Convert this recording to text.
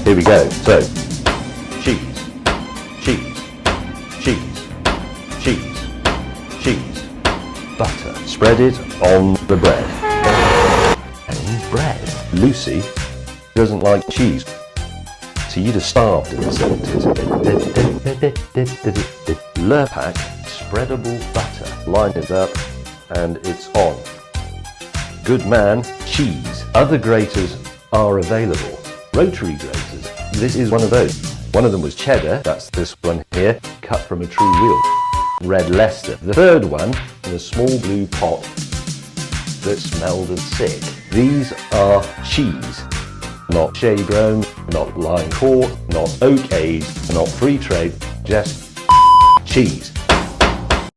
Here we go. So, cheese, cheese, cheese, cheese, cheese, butter. Spread it on the bread. And bread. Lucy doesn't like cheese. So you'd have starved in the 70s. Lurpak spreadable butter. Line it up and it's on. Good man, cheese. Other graters are available. Rotary graters. This is one of those. One of them was cheddar. That's this one here, cut from a true wheel. Red Leicester. The third one in a small blue pot that smelled of sick. These are cheese. Not Shea Brome, not Lime Court, not Oak Age, not Free Trade, just cheese.